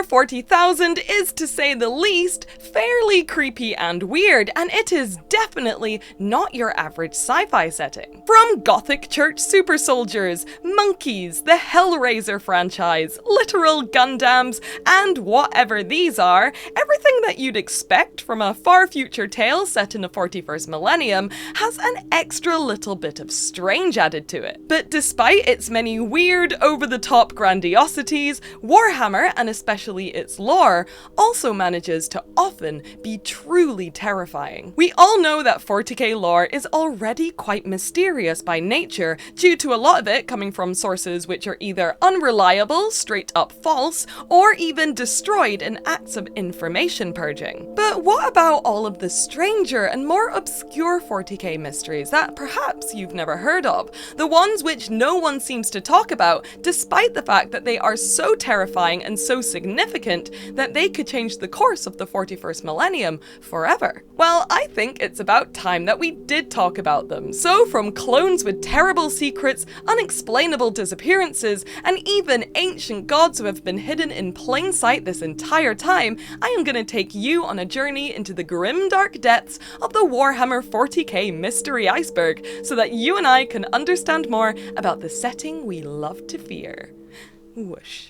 Warhammer 40,000 is, to say the least, fairly creepy and weird, and it is definitely not your average sci-fi setting. From gothic church super soldiers, monkeys, the Hellraiser franchise, literal Gundams, and whatever these are, everything that you'd expect from a far future tale set in the 41st millennium has an extra little bit of strange added to it. But despite its many weird, over-the-top grandiosities, Warhammer, and especially its lore, also manages to often be truly terrifying. We all know that 40k lore is already quite mysterious by nature, due to a lot of it coming from sources which are either unreliable, straight up false, or even destroyed in acts of information purging. But what about all of the stranger and more obscure 40k mysteries that perhaps you've never heard of? The ones which no one seems to talk about, despite the fact that they are so terrifying and so significant that they could change the course of the 41st millennium forever. Well, I think it's about time that we did talk about them. So from clones with terrible secrets, unexplainable disappearances, and even ancient gods who have been hidden in plain sight this entire time, I am going to take you on a journey into the grimdark depths of the Warhammer 40k mystery iceberg, so that you and I can understand more about the setting we love to fear. Whoosh.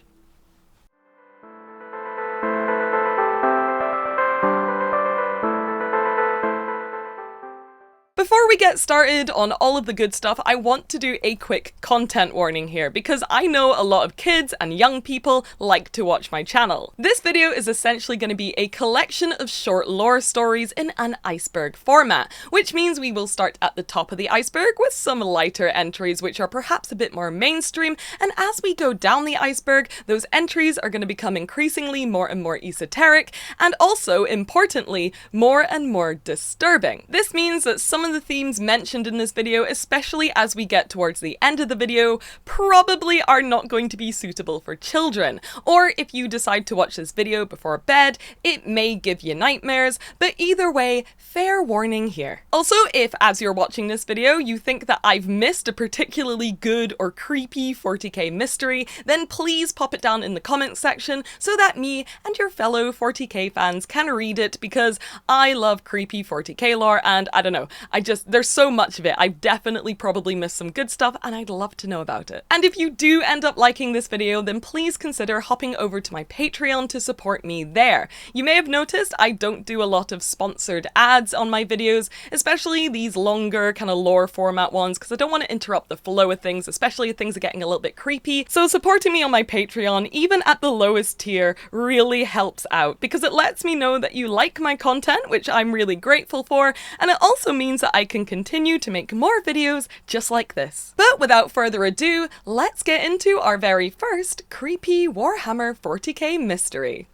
Before we get started on all of the good stuff, I want to do a quick content warning here, because I know a lot of kids and young people like to watch my channel. This video is essentially going to be a collection of short lore stories in an iceberg format, which means we will start at the top of the iceberg with some lighter entries which are perhaps a bit more mainstream, and as we go down the iceberg, those entries are going to become increasingly more and more esoteric, and also, importantly, more and more disturbing. This means that some of the themes mentioned in this video, especially as we get towards the end of the video, probably are not going to be suitable for children. Or if you decide to watch this video before bed, it may give you nightmares, but either way, fair warning here. Also, if as you're watching this video, you think that I've missed a particularly good or creepy 40k mystery, then please pop it down in the comments section so that me and your fellow 40k fans can read it, because I love creepy 40k lore, and I don't know, there's so much of it. I've definitely probably missed some good stuff, and I'd love to know about it. And if you do end up liking this video, then please consider hopping over to my Patreon to support me there. You may have noticed I don't do a lot of sponsored ads on my videos, especially these longer kind of lore format ones, because I don't want to interrupt the flow of things, especially if things are getting a little bit creepy. So supporting me on my Patreon, even at the lowest tier, really helps out, because it lets me know that you like my content, which I'm really grateful for, and it also means that I can continue to make more videos just like this. But without further ado, let's get into our very first creepy Warhammer 40k mystery.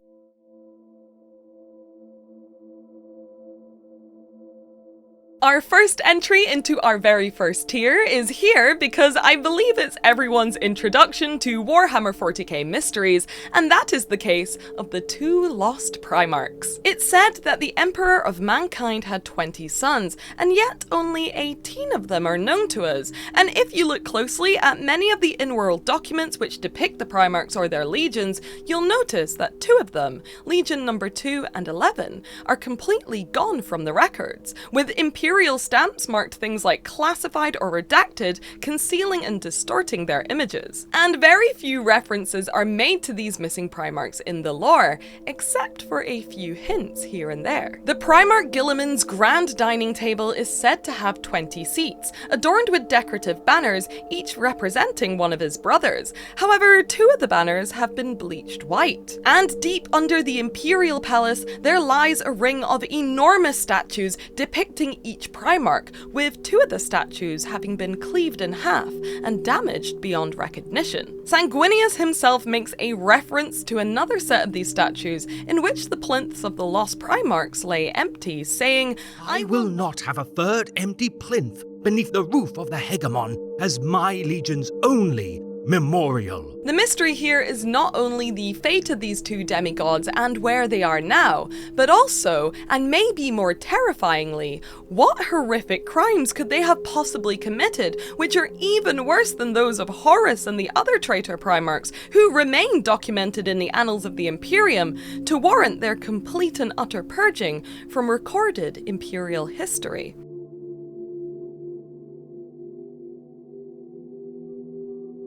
Our first entry into our very first tier is here because I believe it's everyone's introduction to Warhammer 40k mysteries, and that is the case of the two Lost Primarchs. It's said that the Emperor of Mankind had 20 sons, and yet only 18 of them are known to us, and if you look closely at many of the in-world documents which depict the Primarchs or their legions, you'll notice that two of them, Legion number 2 and 11, are completely gone from the records, with Imperial stamps marked things like classified or redacted, concealing and distorting their images. And very few references are made to these missing Primarchs in the lore, except for a few hints here and there. The Primarch Guilliman's grand dining table is said to have 20 seats, adorned with decorative banners, each representing one of his brothers. However, two of the banners have been bleached white. And deep under the Imperial Palace, there lies a ring of enormous statues depicting each Primarch, with two of the statues having been cleaved in half and damaged beyond recognition. Sanguinius himself makes a reference to another set of these statues in which the plinths of the Lost Primarchs lay empty, saying, "I will not have a third empty plinth beneath the roof of the Hegemon, as my legions only Memorial. The mystery here is not only the fate of these two demigods and where they are now, but also, and maybe more terrifyingly, what horrific crimes could they have possibly committed, which are even worse than those of Horus and the other traitor Primarchs, who remain documented in the annals of the Imperium, to warrant their complete and utter purging from recorded Imperial history.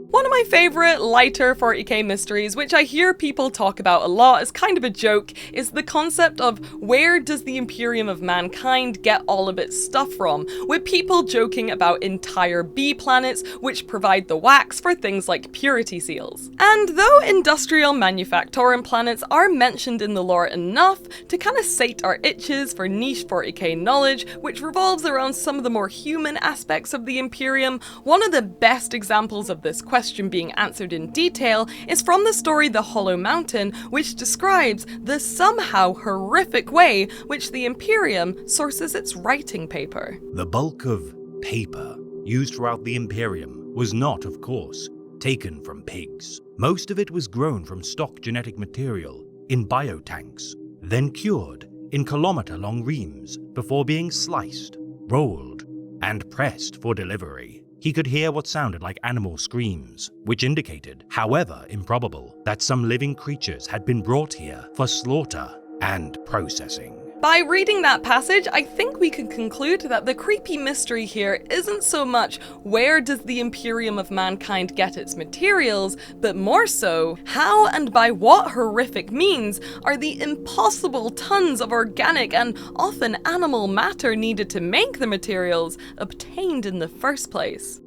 One of my favourite lighter 40k mysteries, which I hear people talk about a lot as kind of a joke, is the concept of where does the Imperium of Mankind get all of its stuff from, with people joking about entire bee planets which provide the wax for things like purity seals. And though industrial manufactorum planets are mentioned in the lore enough to kind of sate our itches for niche 40k knowledge, which revolves around some of the more human aspects of the Imperium, one of the best examples of this question being answered in detail is from the story The Hollow Mountain, which describes the somehow horrific way which the Imperium sources its writing paper. The bulk of paper used throughout the Imperium was not, of course, taken from pigs. Most of it was grown from stock genetic material in biotanks, then cured in kilometer-long reams before being sliced, rolled, and pressed for delivery. He could hear what sounded like animal screams, which indicated, however improbable, that some living creatures had been brought here for slaughter and processing. By reading that passage, I think we can conclude that the creepy mystery here isn't so much where does the Imperium of Mankind get its materials, but more so, how and by what horrific means are the impossible tons of organic and often animal matter needed to make the materials obtained in the first place.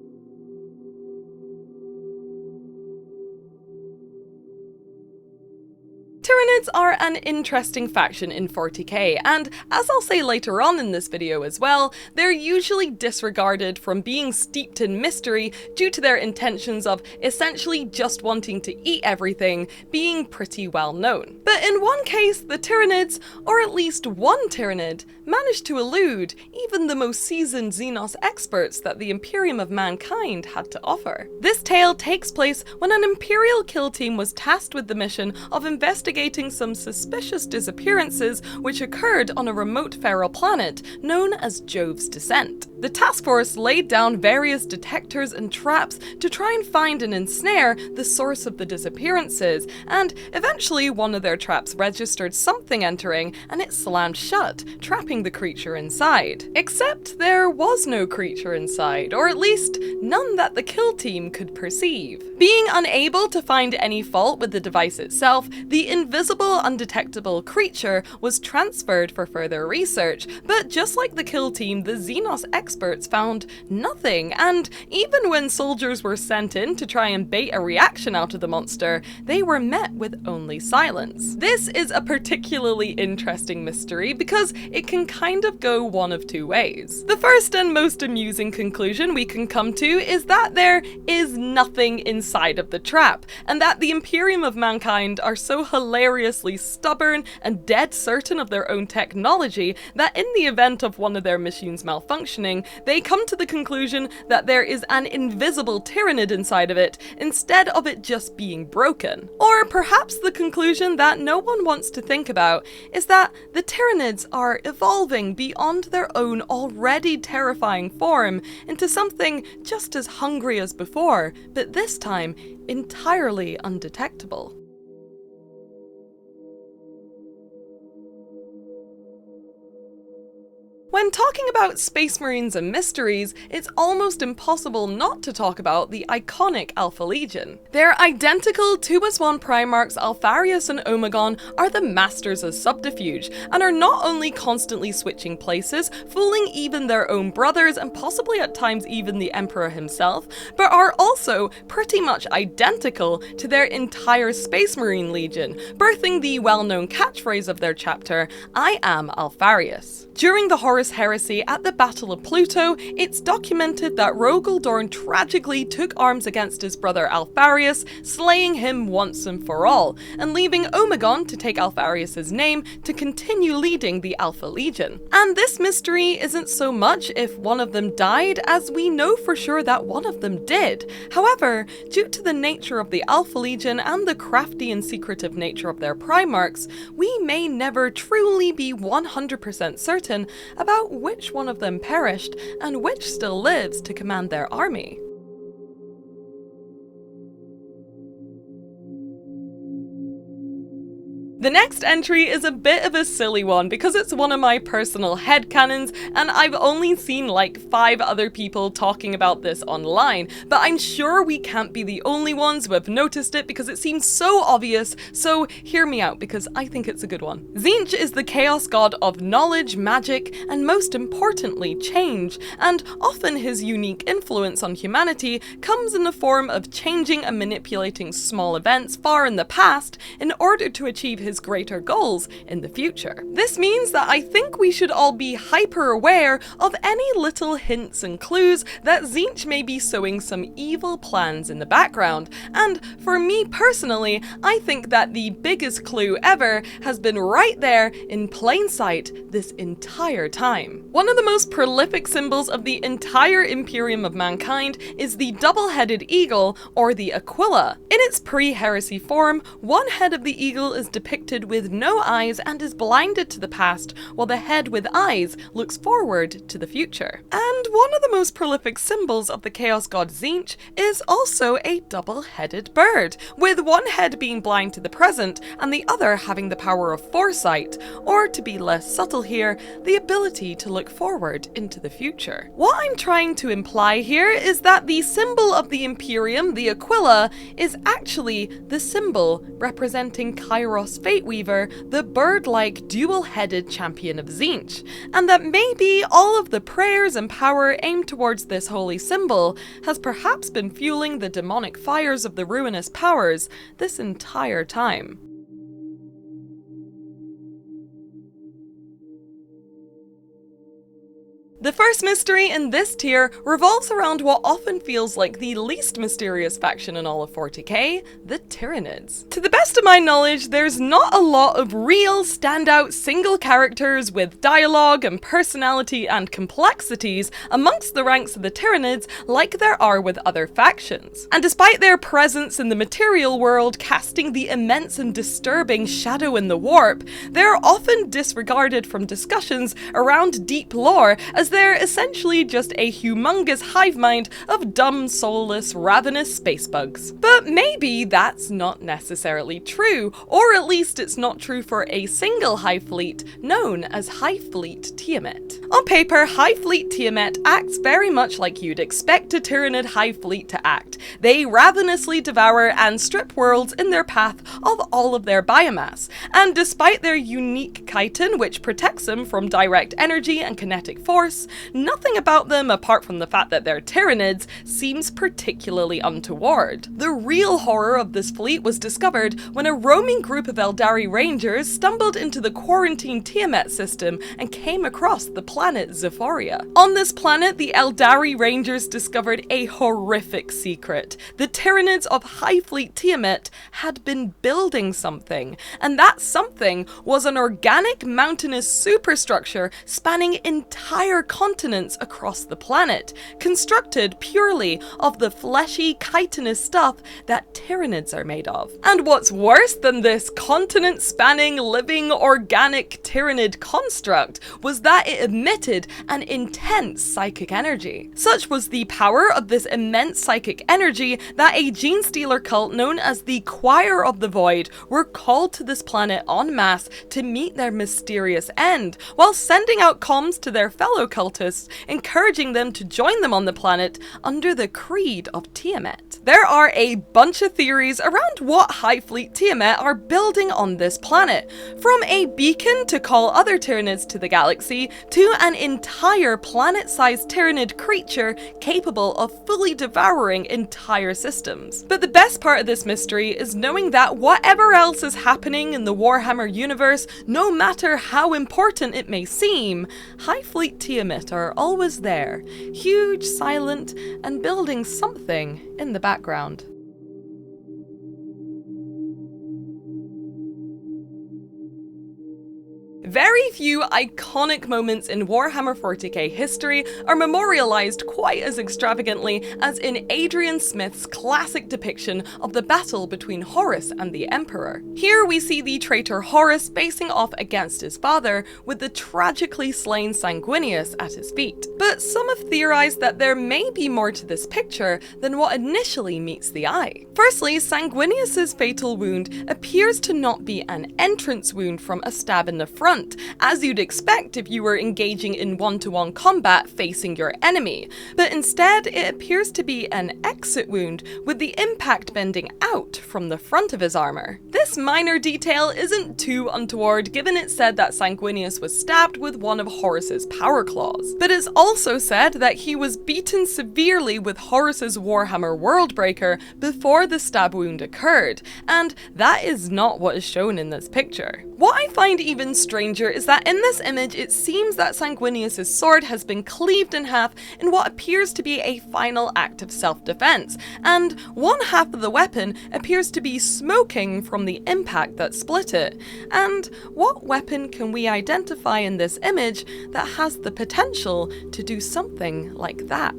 Tyranids are an interesting faction in 40k, and as I'll say later on in this video as well, they're usually disregarded from being steeped in mystery due to their intentions of essentially just wanting to eat everything being pretty well known. But in one case, the Tyranids, or at least one Tyranid, managed to elude even the most seasoned Xenos experts that the Imperium of Mankind had to offer. This tale takes place when an Imperial kill team was tasked with the mission of investigating some suspicious disappearances which occurred on a remote feral planet known as Jove's Descent. The task force laid down various detectors and traps to try and find and ensnare the source of the disappearances, and eventually one of their traps registered something entering and it slammed shut, trapping the creature inside. Except there was no creature inside, or at least none that the kill team could perceive. Being unable to find any fault with the device itself, the invisible, undetectable creature was transferred for further research, but just like the kill team, the Xenos experts found nothing, and even when soldiers were sent in to try and bait a reaction out of the monster, they were met with only silence. This is a particularly interesting mystery because it can kind of go one of two ways. The first and most amusing conclusion we can come to is that there is nothing inside of the trap, and that the Imperium of Mankind are so hilariously stubborn and dead certain of their own technology that in the event of one of their machines malfunctioning, they come to the conclusion that there is an invisible Tyranid inside of it, instead of it just being broken. Or perhaps the conclusion that no one wants to think about is that the Tyranids are evolving beyond their own already terrifying form into something just as hungry as before, but this time entirely undetectable. When talking about Space Marines and mysteries, it's almost impossible not to talk about the iconic Alpha Legion. Their identical 2+1 Primarchs Alpharius and Omegon are the masters of subterfuge, and are not only constantly switching places, fooling even their own brothers and possibly at times even the Emperor himself, but are also pretty much identical to their entire Space Marine Legion, birthing the well-known catchphrase of their chapter, "I am Alpharius." During the Horus heresy at the Battle of Pluto, it's documented that Rogaldorn tragically took arms against his brother Alpharius, slaying him once and for all, and leaving Omegon to take Alpharius's name to continue leading the Alpha Legion. And this mystery isn't so much if one of them died, as we know for sure that one of them did. However, due to the nature of the Alpha Legion and the crafty and secretive nature of their Primarchs, we may never truly be 100% certain about which one of them perished and which still lives to command their army. The next entry is a bit of a silly one because it's one of my personal headcanons and I've only seen like 5 other people talking about this online, but I'm sure we can't be the only ones who have noticed it because it seems so obvious, so hear me out because I think it's a good one. Tzeentch is the chaos god of knowledge, magic, and most importantly, change, and often his unique influence on humanity comes in the form of changing and manipulating small events far in the past in order to achieve his greater goals in the future. This means that I think we should all be hyper aware of any little hints and clues that Tzeentch may be sowing some evil plans in the background, and for me personally, I think that the biggest clue ever has been right there in plain sight this entire time. One of the most prolific symbols of the entire Imperium of Mankind is the double-headed eagle, or the Aquila. In its pre-heresy form, one head of the eagle is depicted with no eyes and is blinded to the past, while the head with eyes looks forward to the future. And one of the most prolific symbols of the chaos god Tzeentch is also a double-headed bird, with one head being blind to the present and the other having the power of foresight, or to be less subtle here, the ability to look forward into the future. What I'm trying to imply here is that the symbol of the Imperium, the Aquila, is actually the symbol representing Kairos Fateweaver, the bird-like dual-headed champion of Tzeentch, and that maybe all of the prayers and power aimed towards this holy symbol has perhaps been fueling the demonic fires of the ruinous powers this entire time. The first mystery in this tier revolves around what often feels like the least mysterious faction in all of 40k, the Tyranids. To the best of my knowledge, there's not a lot of real standout single characters with dialogue and personality and complexities amongst the ranks of the Tyranids like there are with other factions. And despite their presence in the material world casting the immense and disturbing shadow in the warp, they're often disregarded from discussions around deep lore as they're essentially just a humongous hive mind of dumb, soulless, ravenous space bugs. But maybe that's not necessarily true, or at least it's not true for a single Hivefleet known as Hivefleet Tiamet. On paper, Hivefleet Tiamet acts very much like you'd expect a Tyranid Hivefleet to act. They ravenously devour and strip worlds in their path of all of their biomass, and despite their unique chitin, which protects them from direct energy and kinetic force, nothing about them, apart from the fact that they're Tyranids, seems particularly untoward. The real horror of this fleet was discovered when a roaming group of Eldari Rangers stumbled into the quarantine Tiamet system and came across the planet Zephoria. On this planet, the Eldari Rangers discovered a horrific secret. The Tyranids of Hivefleet Tiamet had been building something, and that something was an organic mountainous superstructure spanning entire continents across the planet, constructed purely of the fleshy, chitinous stuff that Tyranids are made of. And what's worse than this continent-spanning, living, organic Tyranid construct was that it emitted an intense psychic energy. Such was the power of this immense psychic energy that a gene-stealer cult known as the Choir of the Void were called to this planet en masse to meet their mysterious end, while sending out comms to their fellow cultists, encouraging them to join them on the planet under the creed of Tiamet. There are a bunch of theories around what Hivefleet Tiamet are building on this planet, from a beacon to call other Tyranids to the galaxy, to an entire planet-sized Tyranid creature capable of fully devouring entire systems. But the best part of this mystery is knowing that whatever else is happening in the Warhammer universe, no matter how important it may seem, Hivefleet Tiamet are always there, huge, silent, and building something in the background. Very few iconic moments in Warhammer 40k history are memorialized quite as extravagantly as in Adrian Smith's classic depiction of the battle between Horus and the Emperor. Here we see the traitor Horus facing off against his father, with the tragically slain Sanguinius at his feet. But some have theorized that there may be more to this picture than what initially meets the eye. Firstly, Sanguinius's fatal wound appears to not be an entrance wound from a stab in the front, as you'd expect if you were engaging in one-to-one combat facing your enemy, but instead it appears to be an exit wound, with the impact bending out from the front of his armor. This minor detail isn't too untoward given it's said that Sanguinius was stabbed with one of Horus's power claws, but it's also said that he was beaten severely with Horus's Warhammer Worldbreaker before the stab wound occurred, and that is not what is shown in this picture. What I find even stranger is that in this image it seems that Sanguinius' sword has been cleaved in half in what appears to be a final act of self-defense, and one half of the weapon appears to be smoking from the impact that split it. And what weapon can we identify in this image that has the potential to do something like that?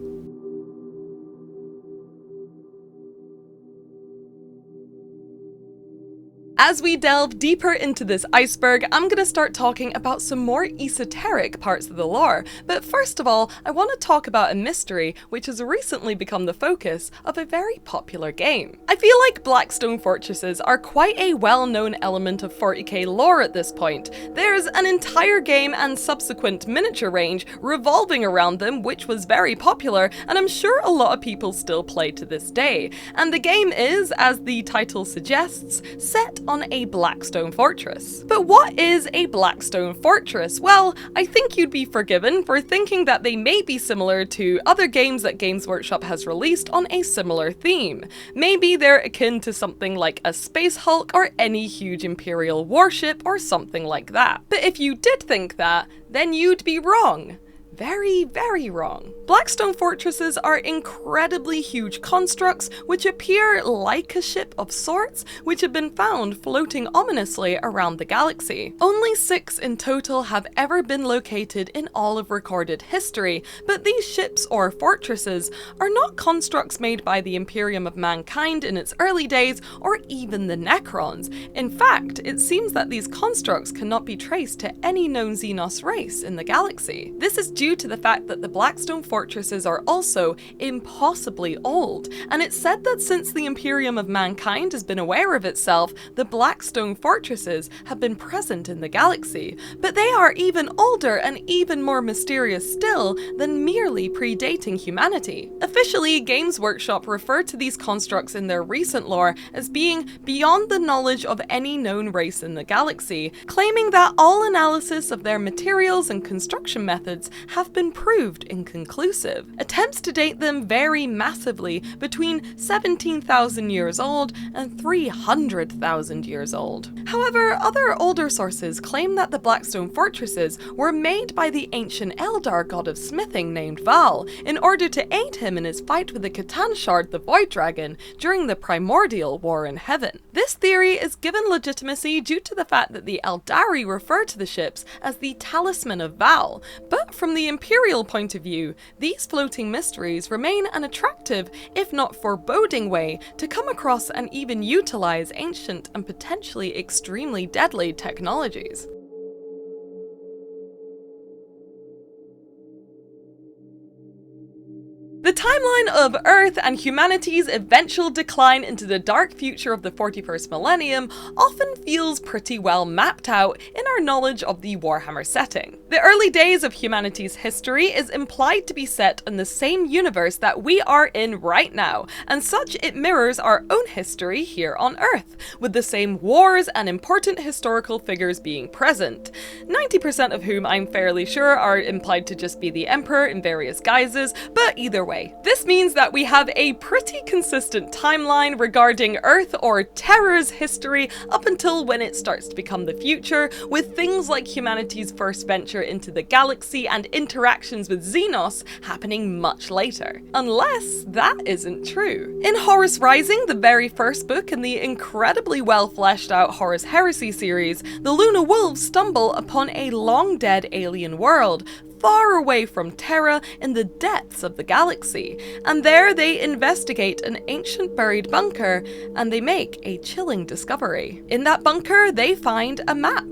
As we delve deeper into this iceberg, I'm going to start talking about some more esoteric parts of the lore, but first of all, I want to talk about a mystery which has recently become the focus of a very popular game. I feel like Blackstone Fortresses are quite a well-known element of 40k lore at this point. There's an entire game and subsequent miniature range revolving around them, which was very popular, and I'm sure a lot of people still play to this day. And the game is, as the title suggests, set on a Blackstone fortress. But what is a Blackstone fortress? Well, I think you'd be forgiven for thinking that they may be similar to other games that Games Workshop has released on a similar theme. Maybe they're akin to something like a Space Hulk or any huge Imperial warship or something like that. But if you did think that, then you'd be wrong. Very, very wrong. Blackstone fortresses are incredibly huge constructs which appear like a ship of sorts, which have been found floating ominously around the galaxy. Only 6 in total have ever been located in all of recorded history, but these ships or fortresses are not constructs made by the Imperium of Mankind in its early days or even the Necrons. In fact, it seems that these constructs cannot be traced to any known Xenos race in the galaxy. This is due to the fact that the Blackstone fortresses are also impossibly old, and it's said that since the Imperium of Mankind has been aware of itself, the Blackstone fortresses have been present in the galaxy, but they are even older and even more mysterious still than merely predating humanity. Officially, Games Workshop refer to these constructs in their recent lore as being beyond the knowledge of any known race in the galaxy, claiming that all analysis of their materials and construction methods have been proved inconclusive. Attempts to date them vary massively between 17,000 years old and 300,000 years old. However, other older sources claim that the Blackstone fortresses were made by the ancient Eldar god of smithing named Val in order to aid him in his fight with the Catan Shard, the Void Dragon, during the primordial war in heaven. This theory is given legitimacy due to the fact that the Eldari refer to the ships as the Talisman of Val, but from the Imperial point of view, these floating mysteries remain an attractive, if not foreboding way to come across and even utilize ancient and potentially extremely deadly technologies. The timeline of Earth and humanity's eventual decline into the dark future of the 41st millennium often feels pretty well mapped out in our knowledge of the Warhammer setting. The early days of humanity's history is implied to be set in the same universe that we are in right now, and such it mirrors our own history here on Earth, with the same wars and important historical figures being present, 90% of whom I'm fairly sure are implied to just be the Emperor in various guises, but either way. This means that we have a pretty consistent timeline regarding Earth or Terra's history up until when it starts to become the future, with things like humanity's first venture into the galaxy and interactions with Xenos happening much later. Unless that isn't true. In Horus Rising, the very first book in the incredibly well fleshed out Horus Heresy series, the Luna Wolves stumble upon a long-dead alien world, far away from Terra in the depths of the galaxy, and there they investigate an ancient buried bunker, and they make a chilling discovery. In that bunker, they find a map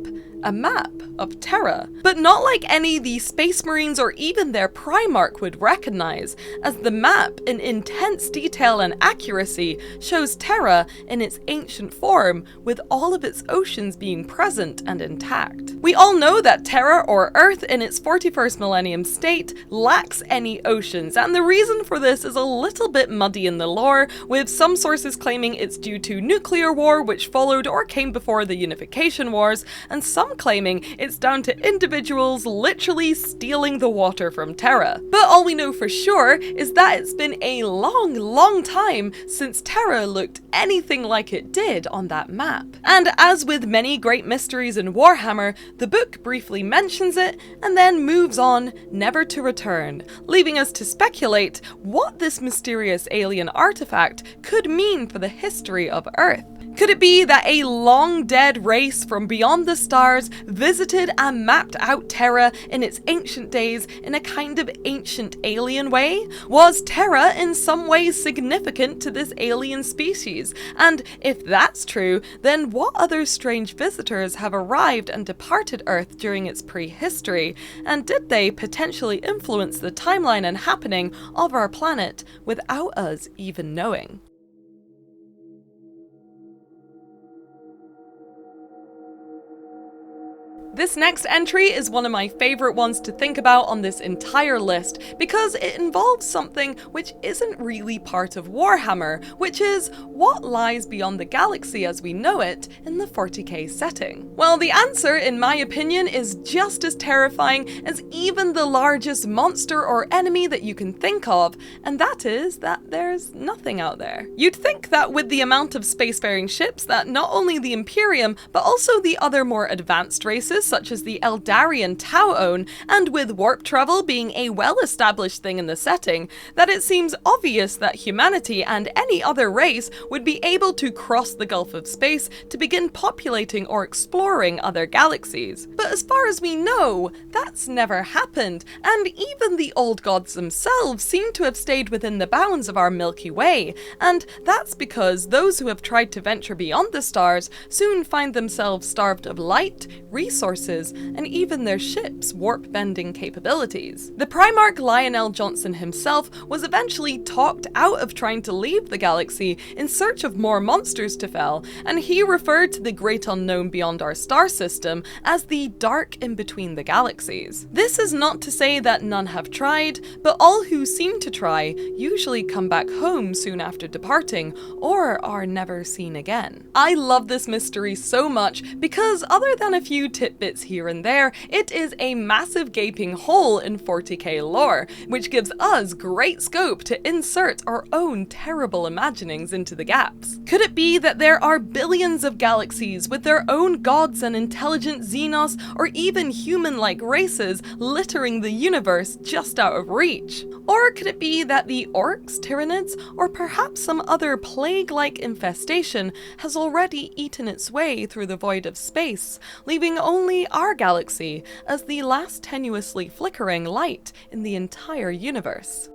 of Terra, but not like any the Space Marines or even their Primarch would recognize, as the map, in intense detail and accuracy, shows Terra in its ancient form, with all of its oceans being present and intact. We all know that Terra, or Earth, in its 41st millennium state, lacks any oceans, and the reason for this is a little bit muddy in the lore, with some sources claiming it's due to nuclear war which followed or came before the Unification Wars, and some claiming it's down to individuals literally stealing the water from Terra. But all we know for sure is that it's been a long time since Terra looked anything like it did on that map. And as with many great mysteries in Warhammer, the book briefly mentions it and then moves on, never to return, leaving us to speculate what this mysterious alien artifact could mean for the history of Earth. Could it be that a long-dead race from beyond the stars visited and mapped out Terra in its ancient days in a kind of ancient alien way? Was Terra in some way significant to this alien species? And if that's true, then what other strange visitors have arrived and departed Earth during its prehistory? And did they potentially influence the timeline and happening of our planet without us even knowing? This next entry is one of my favourite ones to think about on this entire list because it involves something which isn't really part of Warhammer, which is what lies beyond the galaxy as we know it in the 40k setting. Well, the answer, in my opinion, is just as terrifying as even the largest monster or enemy that you can think of, and that is that there's nothing out there. You'd think that with the amount of spacefaring ships that not only the Imperium, but also the other more advanced races such as the Eldarian Tau own, and with warp travel being a well-established thing in the setting, that it seems obvious that humanity and any other race would be able to cross the gulf of space to begin populating or exploring other galaxies. But as far as we know, that's never happened, and even the old gods themselves seem to have stayed within the bounds of our Milky Way, and that's because those who have tried to venture beyond the stars soon find themselves starved of light, resources, and even their ships' warp-bending capabilities. The Primarch Lionel Johnson himself was eventually talked out of trying to leave the galaxy in search of more monsters to fell, and he referred to the great unknown beyond our star system as the dark in between the galaxies. This is not to say that none have tried, but all who seem to try usually come back home soon after departing, or are never seen again. I love this mystery so much because other than a few tidbits here and there, it is a massive gaping hole in 40k lore, which gives us great scope to insert our own terrible imaginings into the gaps. Could it be that there are billions of galaxies with their own gods and intelligent Xenos, or even human-like races littering the universe just out of reach? Or could it be that the orcs, Tyranids, or perhaps some other plague-like infestation has already eaten its way through the void of space, leaving only our galaxy as the last tenuously flickering light in the entire universe?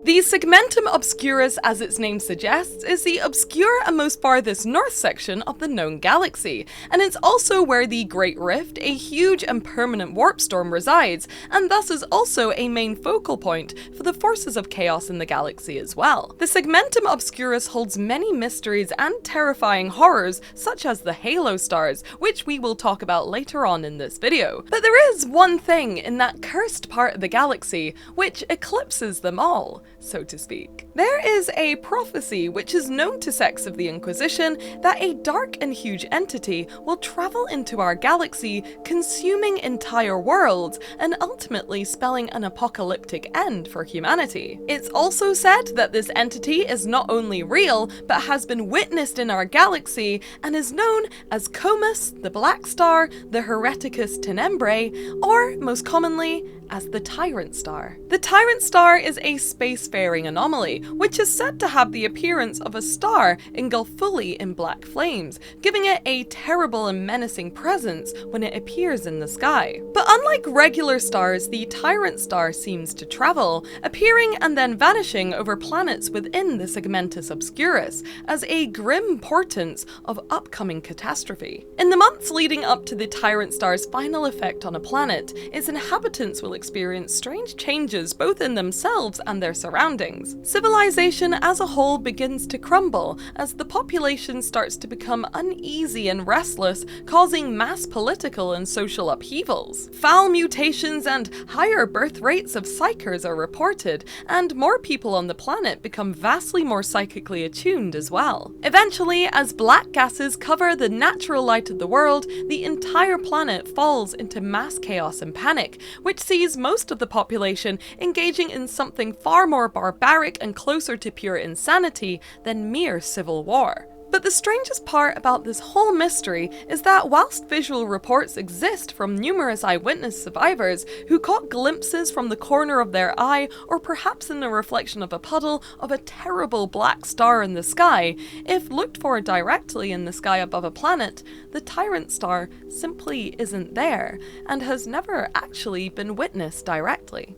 The Segmentum Obscurus, as its name suggests, is the obscure and most farthest north section of the known galaxy, and it's also where the Great Rift, a huge and permanent warp storm, resides, and thus is also a main focal point for the forces of chaos in the galaxy as well. The Segmentum Obscurus holds many mysteries and terrifying horrors, such as the Halo stars, which we will talk about later on in this video. But there is one thing in that cursed part of the galaxy which eclipses them all, so to speak. There is a prophecy which is known to sects of the Inquisition that a dark and huge entity will travel into our galaxy, consuming entire worlds and ultimately spelling an apocalyptic end for humanity. It's also said that this entity is not only real, but has been witnessed in our galaxy and is known as Comus, the Black Star, the Hereticus Tenebrae, or most commonly, as the Tyrant Star. The Tyrant Star is a spacefaring anomaly, which is said to have the appearance of a star engulfed fully in black flames, giving it a terrible and menacing presence when it appears in the sky. But unlike regular stars, the Tyrant Star seems to travel, appearing and then vanishing over planets within the Segmentus Obscurus, as a grim portent of upcoming catastrophe. In the months leading up to the Tyrant Star's final effect on a planet, its inhabitants will experience strange changes both in themselves and their surroundings. Civilization as a whole begins to crumble as the population starts to become uneasy and restless, causing mass political and social upheavals. Foul mutations and higher birth rates of psychers are reported, and more people on the planet become vastly more psychically attuned as well. Eventually, as black gases cover the natural light of the world, the entire planet falls into mass chaos and panic, which sees most of the population engaging in something far more barbaric and closer to pure insanity than mere civil war. But the strangest part about this whole mystery is that whilst visual reports exist from numerous eyewitness survivors who caught glimpses from the corner of their eye, or perhaps in the reflection of a puddle, of a terrible black star in the sky, if looked for directly in the sky above a planet, the Tyrant Star simply isn't there, and has never actually been witnessed directly.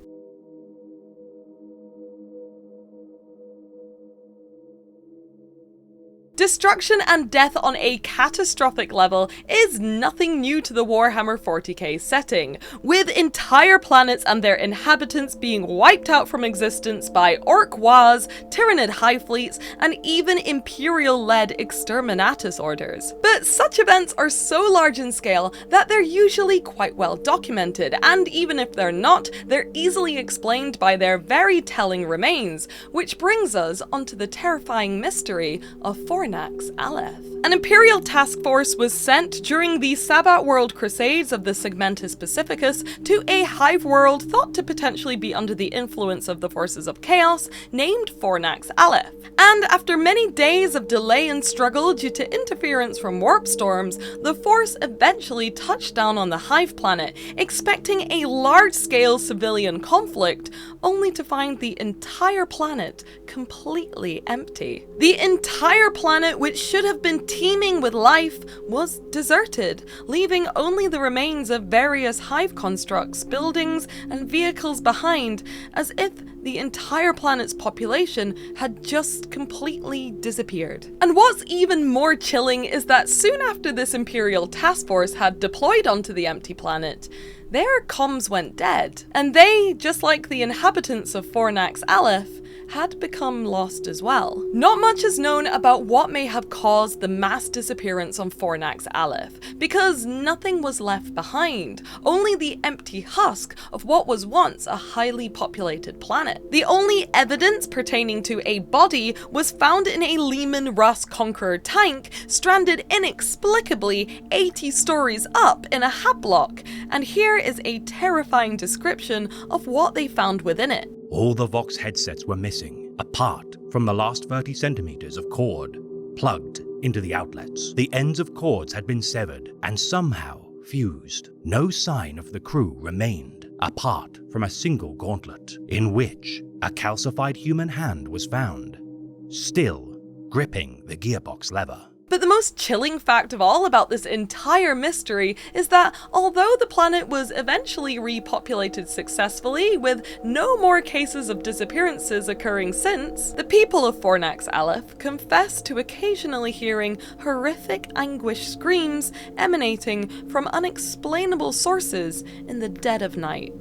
Destruction and death on a catastrophic level is nothing new to the Warhammer 40k setting, with entire planets and their inhabitants being wiped out from existence by Orc Waz, Tyranid Hivefleets, and even Imperial-led exterminatus orders. But such events are so large in scale that they're usually quite well documented, and even if they're not, they're easily explained by their very telling remains, which brings us onto the terrifying mystery of Fornax Aleph. An Imperial task force was sent during the Sabbat World Crusades of the Segmentus Pacificus to a hive world thought to potentially be under the influence of the forces of chaos, named Fornax Aleph. And after many days of delay and struggle due to interference from warp storms, the force eventually touched down on the hive planet, expecting a large-scale civilian conflict, only to find the entire planet completely empty. The entire planet, which should have been teeming with life, was deserted, leaving only the remains of various hive constructs, buildings, and vehicles behind, as if the entire planet's population had just completely disappeared. And what's even more chilling is that soon after this Imperial task force had deployed onto the empty planet, their comms went dead, and they, just like the inhabitants of Fornax Aleph, had become lost as well. Not much is known about what may have caused the mass disappearance on Fornax Aleph, because nothing was left behind, only the empty husk of what was once a highly populated planet. The only evidence pertaining to a body was found in a Lehman Russ Conqueror tank, stranded inexplicably 80 stories up in a hablock, and here is a terrifying description of what they found within it. All the Vox headsets were missing, apart from the last 30 centimeters of cord, plugged into the outlets. The ends of cords had been severed and somehow fused. No sign of the crew remained, apart from a single gauntlet, in which a calcified human hand was found, still gripping the gearbox lever. But the most chilling fact of all about this entire mystery is that although the planet was eventually repopulated successfully, with no more cases of disappearances occurring since, the people of Fornax Aleph confess to occasionally hearing horrific anguish screams emanating from unexplainable sources in the dead of night.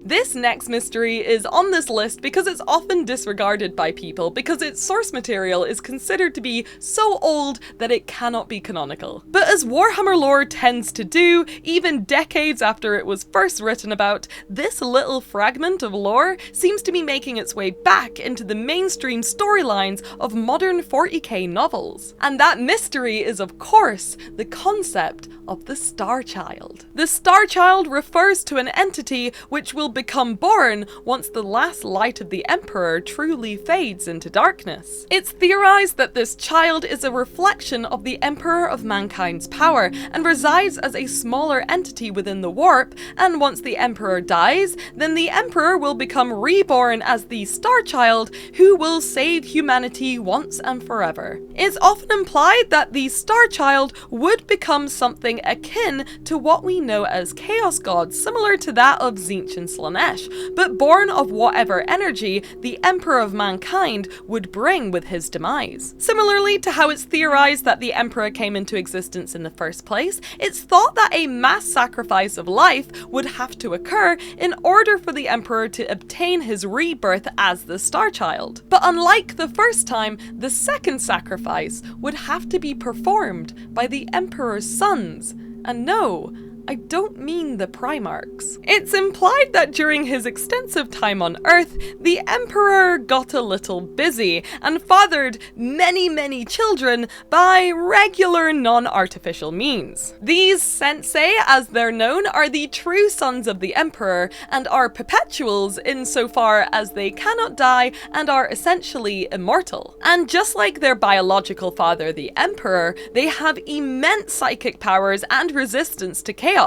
This next mystery is on this list because it's often disregarded by people because its source material is considered to be so old that it cannot be canonical. But as Warhammer lore tends to do, even decades after it was first written about, this little fragment of lore seems to be making its way back into the mainstream storylines of modern 40k novels. And that mystery is, of course, the concept of the Star Child. The Star Child refers to an entity which will become born once the last light of the Emperor truly fades into darkness. It's theorized that this child is a reflection of the Emperor of Mankind's power and resides as a smaller entity within the warp, and once the Emperor dies, then the Emperor will become reborn as the Star Child who will save humanity once and forever. It's often implied that the Star Child would become something akin to what we know as Chaos Gods, similar to that of Tzeentch and Slaanesh, but born of whatever energy the Emperor of Mankind would bring with his demise. Similarly to how it's theorized that the Emperor came into existence in the first place, it's thought that a mass sacrifice of life would have to occur in order for the Emperor to obtain his rebirth as the Star Child. But unlike the first time, the second sacrifice would have to be performed by the Emperor's sons. And no, I don't mean the Primarchs. It's implied that during his extensive time on Earth, the Emperor got a little busy and fathered many children by regular non-artificial means. These sensei, as they're known, are the true sons of the Emperor and are perpetuals insofar as they cannot die and are essentially immortal. And just like their biological father, the Emperor, they have immense psychic powers and resistance to chaos,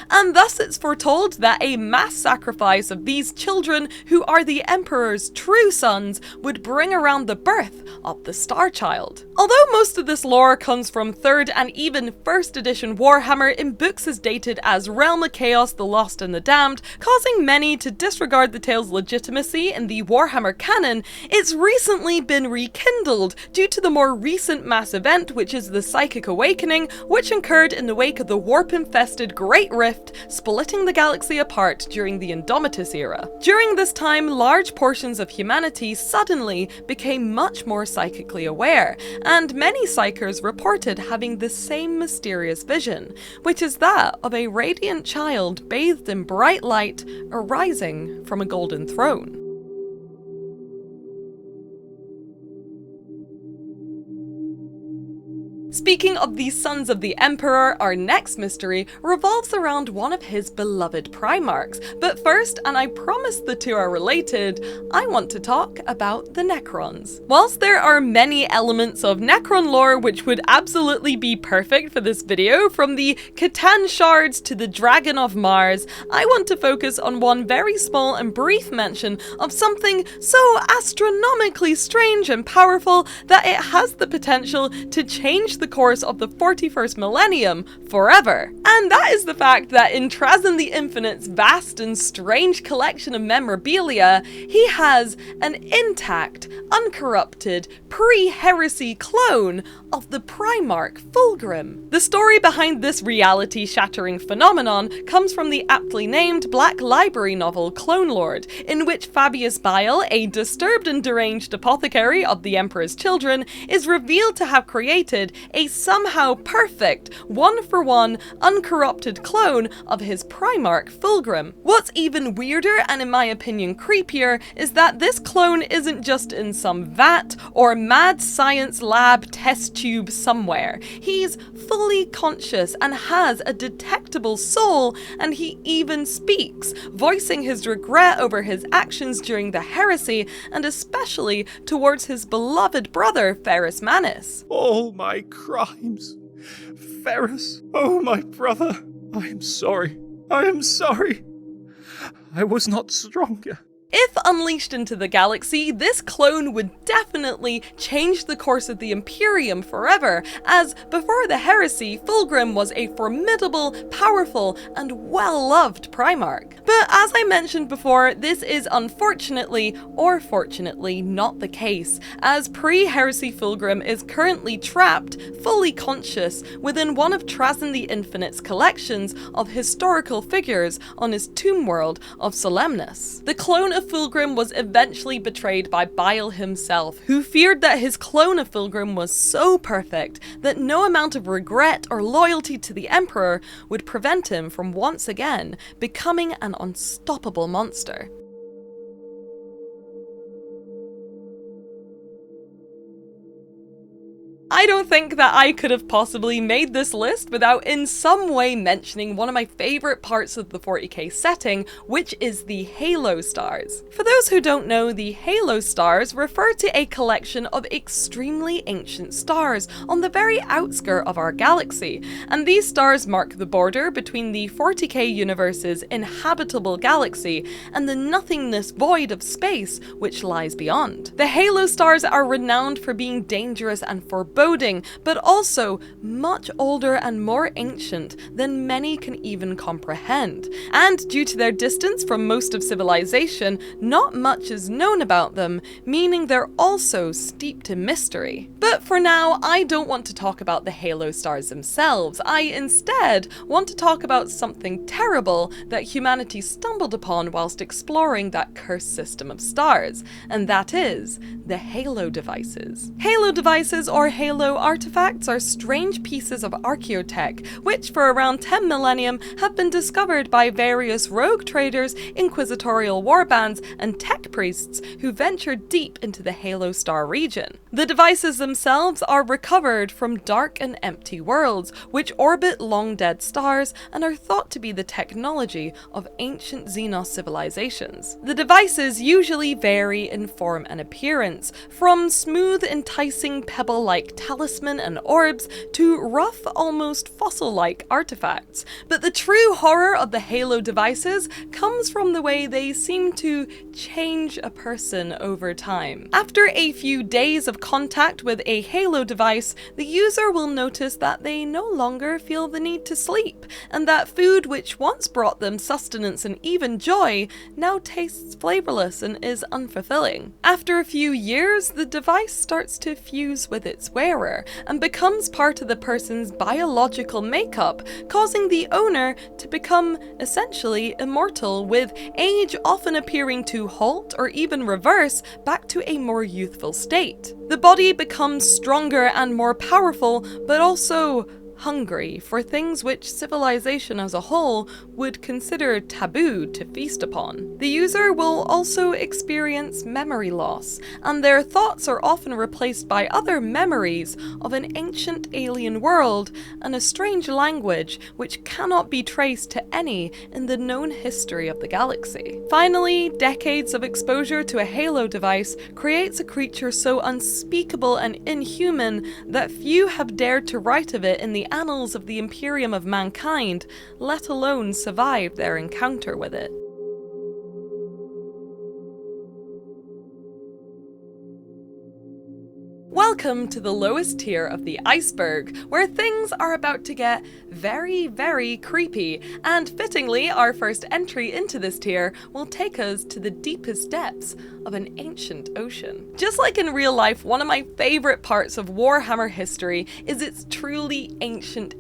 and thus it's foretold that a mass sacrifice of these children, who are the Emperor's true sons, would bring around the birth of the Star Child. Although most of this lore comes from 3rd and even 1st edition Warhammer in books as dated as Realm of Chaos, The Lost and the Damned, causing many to disregard the tale's legitimacy in the Warhammer canon, it's recently been rekindled due to the more recent mass event, which is the Psychic Awakening, which occurred in the wake of the warp-infested Great Rift, splitting the galaxy apart during the Indomitus era. During this time, large portions of humanity suddenly became much more psychically aware, and many psychers reported having the same mysterious vision, which is that of a radiant child bathed in bright light arising from a golden throne. Speaking of the sons of the Emperor, our next mystery revolves around one of his beloved Primarchs. But first, and I promise the two are related, I want to talk about the Necrons. Whilst there are many elements of Necron lore which would absolutely be perfect for this video, from the Catan shards to the Dragon of Mars, I want to focus on one very small and brief mention of something so astronomically strange and powerful that it has the potential to change the course of the 41st millennium forever. And that is the fact that in Trazyn the Infinite's vast and strange collection of memorabilia, he has an intact, uncorrupted, pre-heresy clone of the Primarch Fulgrim. The story behind this reality-shattering phenomenon comes from the aptly named Black Library novel Clone Lord, in which Fabius Bile, a disturbed and deranged apothecary of the Emperor's children, is revealed to have created a somehow perfect, one-for-one, uncorrupted clone of his Primarch Fulgrim. What's even weirder, and in my opinion creepier, is that this clone isn't just in some vat or mad science lab test tube somewhere. He's fully conscious and has a detectable soul, and he even speaks, voicing his regret over his actions during the heresy, and especially towards his beloved brother Ferrus Manus. All my crimes. Ferrus, oh my brother, I am sorry. I am sorry. I was not stronger. If unleashed into the galaxy, this clone would definitely change the course of the Imperium forever, as before the heresy, Fulgrim was a formidable, powerful, and well-loved Primarch. But as I mentioned before, this is unfortunately, or fortunately, not the case, as pre-heresy Fulgrim is currently trapped, fully conscious, within one of Trazyn the Infinite's collections of historical figures on his tomb world of Solemnus. The clone of Fulgrim was eventually betrayed by Bile himself, who feared that his clone of Fulgrim was so perfect that no amount of regret or loyalty to the Emperor would prevent him from once again becoming an unstoppable monster. I don't think that I could have possibly made this list without in some way mentioning one of my favourite parts of the 40k setting, which is the Halo Stars. For those who don't know, the Halo Stars refer to a collection of extremely ancient stars on the very outskirts of our galaxy, and these stars mark the border between the 40k universe's inhabitable galaxy and the nothingness void of space which lies beyond. The Halo Stars are renowned for being dangerous and foreboding, but also much older and more ancient than many can even comprehend. And due to their distance from most of civilization, not much is known about them, meaning they're also steeped in mystery. But for now, I don't want to talk about the Halo Stars themselves. I instead want to talk about something terrible that humanity stumbled upon whilst exploring that cursed system of stars, and that is the Halo Devices. Halo Devices, or Halo artifacts, are strange pieces of archaeotech, which for around 10 millennium have been discovered by various rogue traders, inquisitorial warbands, and tech priests who ventured deep into the Halo Star region. The devices themselves are recovered from dark and empty worlds, which orbit long-dead stars and are thought to be the technology of ancient Xenos civilizations. The devices usually vary in form and appearance, from smooth, enticing pebble-like talisman and orbs to rough, almost fossil-like artifacts. But the true horror of the Halo Devices comes from the way they seem to change a person over time. After a few days of contact with a Halo device, the user will notice that they no longer feel the need to sleep, and that food which once brought them sustenance and even joy now tastes flavorless and is unfulfilling. After a few years, the device starts to fuse with its wearer and becomes part of the person's biological makeup, causing the owner to become essentially immortal, with age often appearing to halt or even reverse back to a more youthful state. The body becomes stronger and more powerful, but also hungry for things which civilization as a whole would consider taboo to feast upon. The user will also experience memory loss, and their thoughts are often replaced by other memories of an ancient alien world and a strange language which cannot be traced to any in the known history of the galaxy. Finally, decades of exposure to a Halo device creates a creature so unspeakable and inhuman that few have dared to write of it in the annals of the Imperium of mankind, let alone survive their encounter with it. Welcome to the lowest tier of the Iceberg, where things are about to get very, very creepy, and fittingly, our first entry into this tier will take us to the deepest depths of an ancient ocean. Just like in real life, one of my favourite parts of Warhammer history is its truly ancient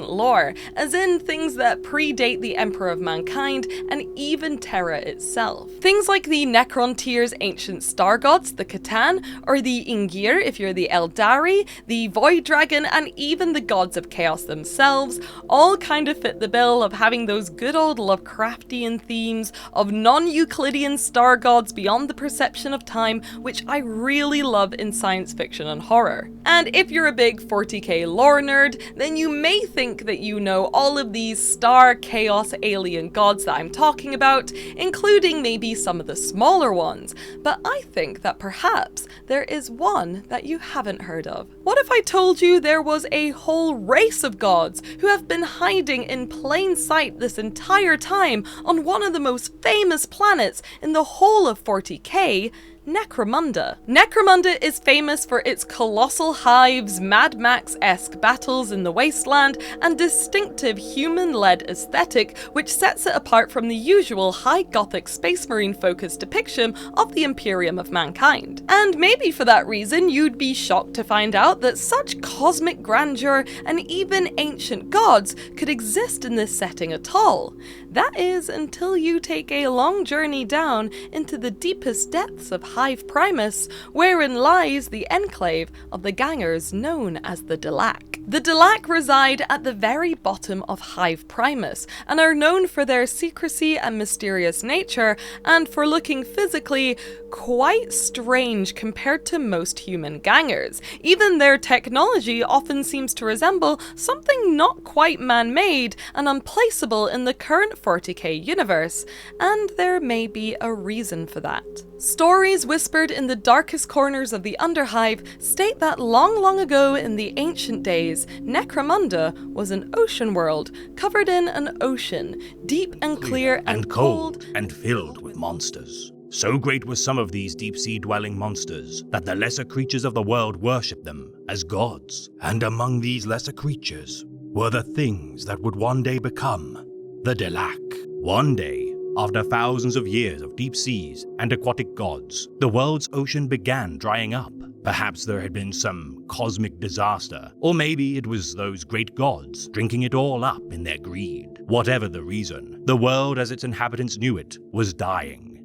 lore, as in things that predate the Emperor of Mankind and even Terra itself. Things like the Necron tier's ancient star gods, the Catan, or the Ingir if you're the Eldari, the Void Dragon, and even the gods of chaos themselves all kind of fit the bill of having those good old Lovecraftian themes of non-Euclidean star gods beyond the perception of time, which I really love in science fiction and horror. And if you're a big 40k lore nerd, then you may think that you know all of these star chaos alien gods that I'm talking about, including maybe some of the smaller ones, but I think that perhaps there is one that you haven't heard of? What if I told you there was a whole race of gods who have been hiding in plain sight this entire time on one of the most famous planets in the whole of 40k, Necromunda. Necromunda is famous for its colossal hives, Mad Max-esque battles in the wasteland, and distinctive human-led aesthetic which sets it apart from the usual high gothic space marine focused depiction of the Imperium of mankind. And maybe for that reason you'd be shocked to find out that such cosmic grandeur and even ancient gods could exist in this setting at all. That is until you take a long journey down into the deepest depths of Hivefleet, wherein lies the enclave of the gangers known as the Delac. The Delac reside at the very bottom of Hivefleet and are known for their secrecy and mysterious nature, and for looking physically quite strange compared to most human gangers. Even their technology often seems to resemble something not quite man-made and unplaceable in the current 40k universe, and there may be a reason for that. Stories whispered in the darkest corners of the Underhive state that long ago in the ancient days, Necromunda was an ocean world covered in an ocean, deep and clear and cold, and filled with monsters. So great were some of these deep-sea dwelling monsters that the lesser creatures of the world worshipped them as gods. And among these lesser creatures were the things that would one day become the Delac. One day, after thousands of years of deep seas and aquatic gods, the world's ocean began drying up. Perhaps there had been some cosmic disaster, or maybe it was those great gods drinking it all up in their greed. Whatever the reason, the world as its inhabitants knew it was dying.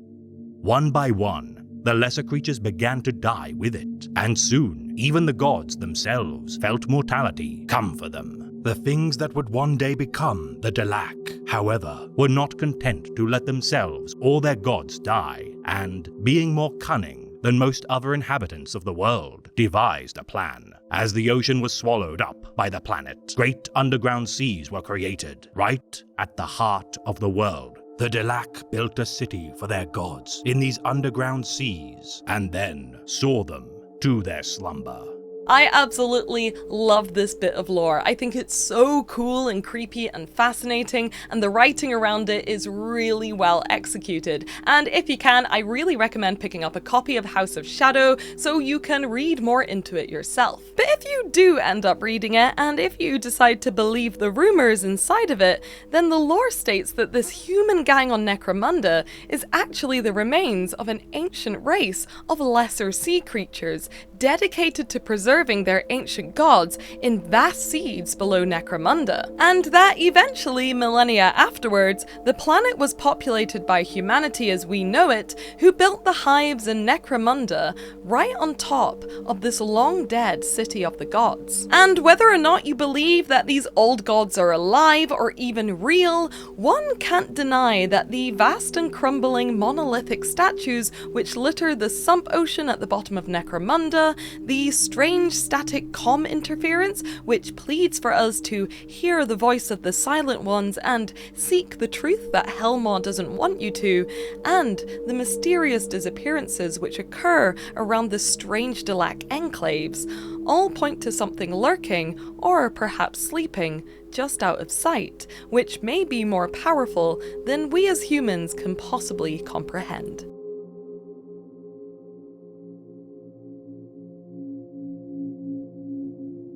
One by one, the lesser creatures began to die with it, and soon, even the gods themselves felt mortality come for them. The things that would one day become the Delac, however, were not content to let themselves or their gods die, and, being more cunning than most other inhabitants of the world, devised a plan. As the ocean was swallowed up by the planet, great underground seas were created, right at the heart of the world. The Delac built a city for their gods in these underground seas, and then saw them to their slumber. I absolutely love this bit of lore. I think it's so cool and creepy and fascinating, and the writing around it is really well executed. And if you can, I really recommend picking up a copy of House of Shadow so you can read more into it yourself. But if you do end up reading it, and if you decide to believe the rumors inside of it, then the lore states that this human gang on Necromunda is actually the remains of an ancient race of lesser sea creatures dedicated to preserving their ancient gods in vast seas below Necromunda. And that eventually, millennia afterwards, the planet was populated by humanity as we know it, who built the hives in Necromunda right on top of this long-dead city of the gods. And whether or not you believe that these old gods are alive or even real, one can't deny that the vast and crumbling monolithic statues which litter the sump ocean at the bottom of Necromunda, the strange static comm interference which pleads for us to hear the voice of the Silent Ones and seek the truth that Helmaw doesn't want you to, and the mysterious disappearances which occur around the strange Delac enclaves, all point to something lurking, or perhaps sleeping, just out of sight, which may be more powerful than we as humans can possibly comprehend.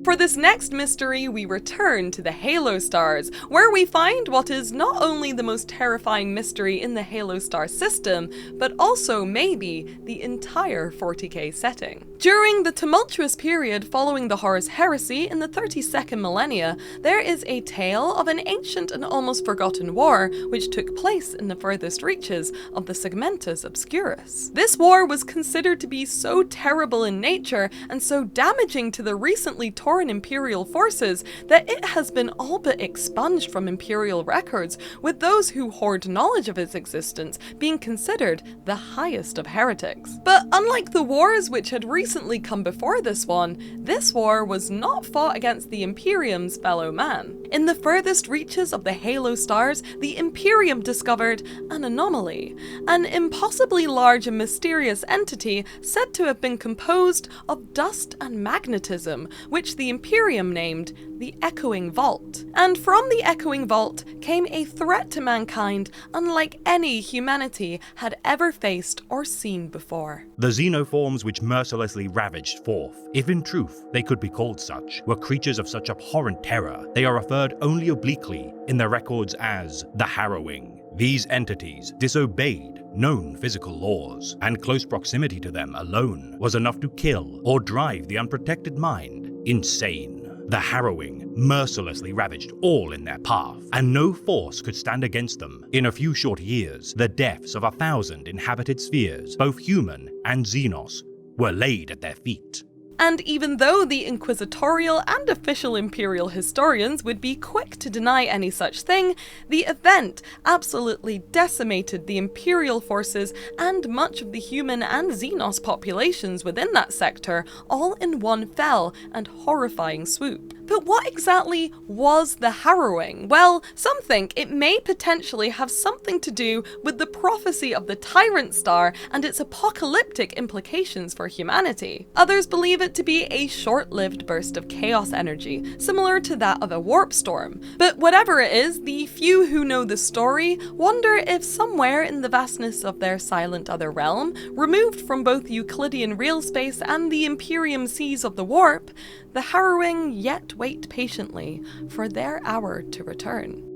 For this next mystery, we return to the Halo Stars, where we find what is not only the most terrifying mystery in the Halo Star system, but also maybe the entire 40k setting. During the tumultuous period following the Horus Heresy in the 32nd millennia, there is a tale of an ancient and almost forgotten war which took place in the furthest reaches of the Segmentus Obscurus. This war was considered to be so terrible in nature and so damaging to the recently torn Imperial forces that it has been all but expunged from Imperial records, with those who hoard knowledge of its existence being considered the highest of heretics. But unlike the wars which had recently come before this one, this war was not fought against the Imperium's fellow man. In the furthest reaches of the Halo stars, the Imperium discovered an anomaly, an impossibly large and mysterious entity said to have been composed of dust and magnetism, which the Imperium named the Echoing Vault. And from the Echoing Vault came a threat to mankind unlike any humanity had ever faced or seen before. The xenoforms which mercilessly ravaged Forth, if in truth they could be called such, were creatures of such abhorrent terror they are referred only obliquely in their records as the Harrowing. These entities disobeyed known physical laws, and close proximity to them alone was enough to kill or drive the unprotected mind insane. The Harrowing mercilessly ravaged all in their path, and no force could stand against them. In a few short years, the deaths of 1,000 inhabited spheres, both human and Xenos, were laid at their feet. And even though the inquisitorial and official Imperial historians would be quick to deny any such thing, the event absolutely decimated the Imperial forces and much of the human and Xenos populations within that sector, all in one fell and horrifying swoop. But what exactly was the Harrowing? Well, some think it may potentially have something to do with the prophecy of the Tyrant Star and its apocalyptic implications for humanity. Others believe it to be a short-lived burst of chaos energy, similar to that of a warp storm. But whatever it is, the few who know the story wonder if somewhere in the vastness of their silent other realm, removed from both Euclidean real space and the Imperium seas of the warp, the Harrowing yet wait patiently for their hour to return.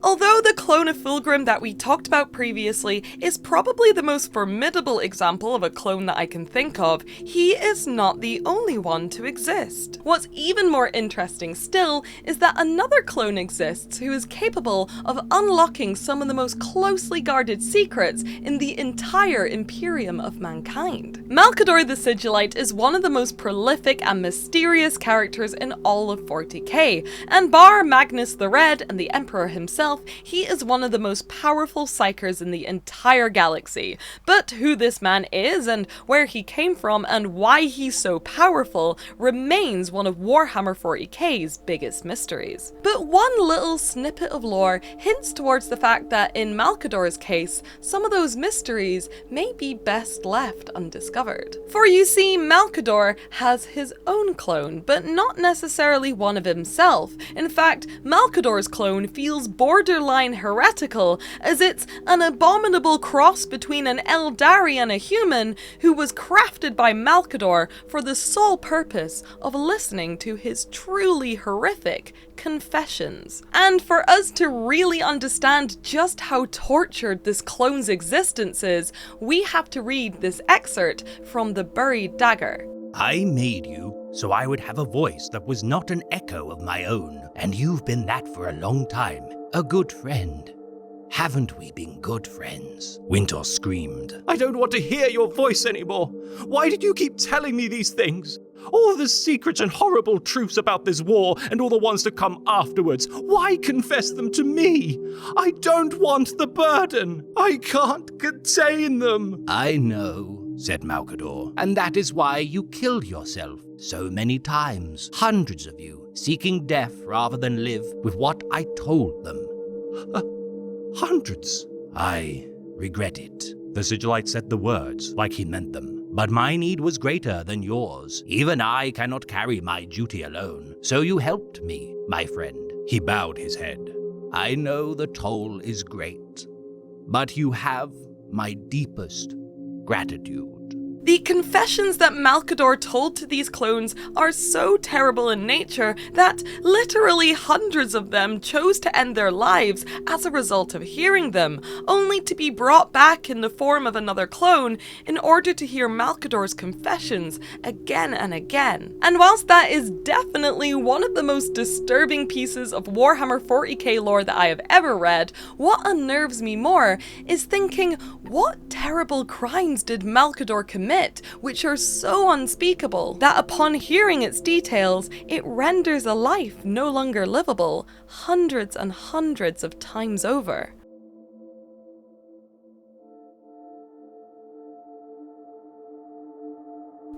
Although the clone of Fulgrim that we talked about previously is probably the most formidable example of a clone that I can think of, he is not the only one to exist. What's even more interesting still is that another clone exists who is capable of unlocking some of the most closely guarded secrets in the entire Imperium of mankind. Malcador the Sigillite is one of the most prolific and mysterious characters in all of 40k, and bar Magnus the Red and the Emperor himself, he is one of the most powerful psykers in the entire galaxy. But who this man is and where he came from and why he's so powerful remains one of Warhammer 40k's biggest mysteries. But one little snippet of lore hints towards the fact that in Malcador's case, some of those mysteries may be best left undiscovered. For you see, Malcador has his own clone, but not necessarily one of himself. In fact, Malcador's clone feels borderline heretical, as it's an abominable cross between an Eldari and a human who was crafted by Malcador for the sole purpose of listening to his truly horrific confessions. And for us to really understand just how tortured this clone's existence is, we have to read this excerpt from The Buried Dagger. I made you so I would have a voice that was not an echo of my own, and you've been that for a long time. A good friend. Haven't we been good friends? Winter screamed. I don't want to hear your voice anymore. Why did you keep telling me these things? All the secrets and horrible truths about this war and all the ones to come afterwards. Why confess them to me? I don't want the burden. I can't contain them. I know, said Malcador, and that is why you killed yourself so many times. Hundreds of you, seeking death rather than live with what I told them. Hundreds? I regret it. The Sigillite said the words like he meant them. But my need was greater than yours. Even I cannot carry my duty alone. So you helped me, my friend. He bowed his head. I know the toll is great, but you have my deepest gratitude. The confessions that Malcador told to these clones are so terrible in nature that literally hundreds of them chose to end their lives as a result of hearing them, only to be brought back in the form of another clone in order to hear Malcador's confessions again and again. And whilst that is definitely one of the most disturbing pieces of Warhammer 40k lore that I have ever read, what unnerves me more is thinking, what terrible crimes did Malcador commit, which are so unspeakable that upon hearing its details, it renders a life no longer livable hundreds and hundreds of times over.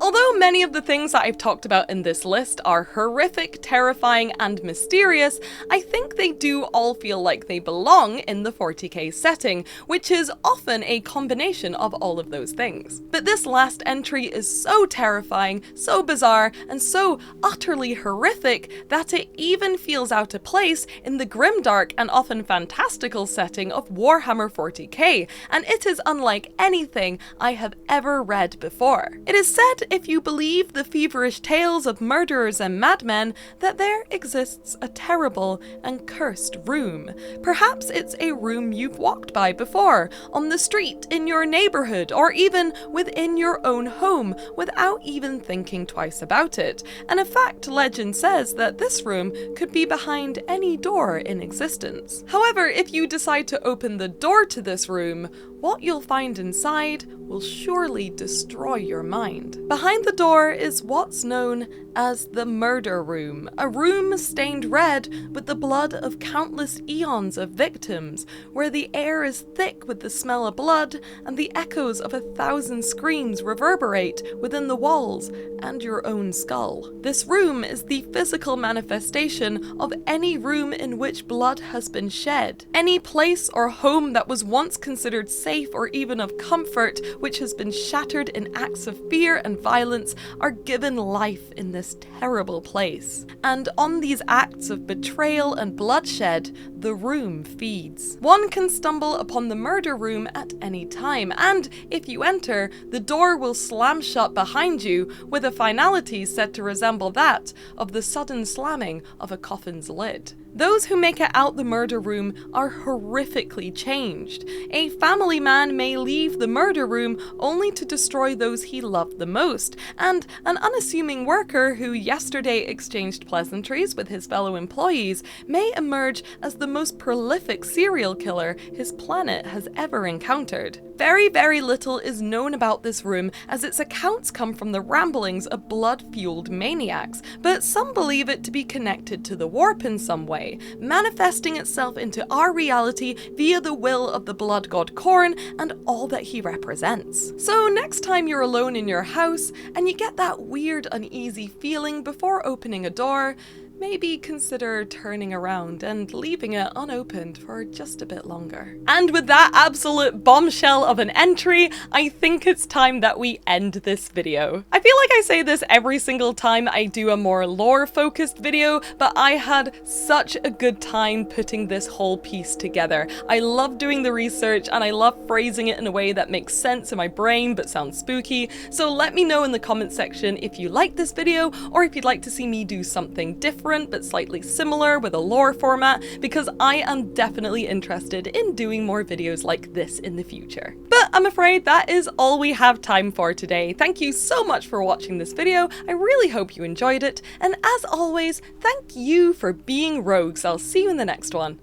Although many of the things that I've talked about in this list are horrific, terrifying, and mysterious, I think they do all feel like they belong in the 40k setting, which is often a combination of all of those things. But this last entry is so terrifying, so bizarre, and so utterly horrific that it even feels out of place in the grimdark and often fantastical setting of Warhammer 40k, and it is unlike anything I have ever read before. It is said, if you believe the feverish tales of murderers and madmen, that there exists a terrible and cursed room. Perhaps it's a room you've walked by before, on the street, in your neighborhood, or even within your own home, without even thinking twice about it. And in fact, legend says that this room could be behind any door in existence. However, if you decide to open the door to this room, what you'll find inside will surely destroy your mind. Behind the door is what's known as the Murder Room, a room stained red with the blood of countless eons of victims, where the air is thick with the smell of blood and the echoes of 1,000 screams reverberate within the walls and your own skull. This room is the physical manifestation of any room in which blood has been shed, any place or home that was once considered safe or even of comfort, which has been shattered in acts of fear and violence, are given life in this terrible place. And on these acts of betrayal and bloodshed, the room feeds. One can stumble upon the Murder Room at any time, and if you enter, the door will slam shut behind you, with a finality said to resemble that of the sudden slamming of a coffin's lid. Those who make it out the Murder Room are horrifically changed. A family man may leave the Murder Room only to destroy those he loved the most, and an unassuming worker who yesterday exchanged pleasantries with his fellow employees may emerge as the most prolific serial killer his planet has ever encountered. Very, very little is known about this room, as its accounts come from the ramblings of blood-fueled maniacs, but some believe it to be connected to the warp in some way, manifesting itself into our reality via the will of the blood god Khorne and all that he represents. So next time you're alone in your house and you get that weird uneasy feeling before opening a door, maybe consider turning around and leaving it unopened for just a bit longer. And with that absolute bombshell of an entry, I think it's time that we end this video. I feel like I say this every single time I do a more lore-focused video, but I had such a good time putting this whole piece together. I love doing the research and I love phrasing it in a way that makes sense in my brain but sounds spooky, so let me know in the comment section if you like this video or if you'd like to see me do something different but slightly similar with a lore format, because I am definitely interested in doing more videos like this in the future. But I'm afraid that is all we have time for today. Thank you so much for watching this video. I really hope you enjoyed it, and as always, thank you for being rogues. I'll see you in the next one.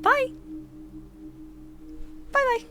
Bye! Bye bye!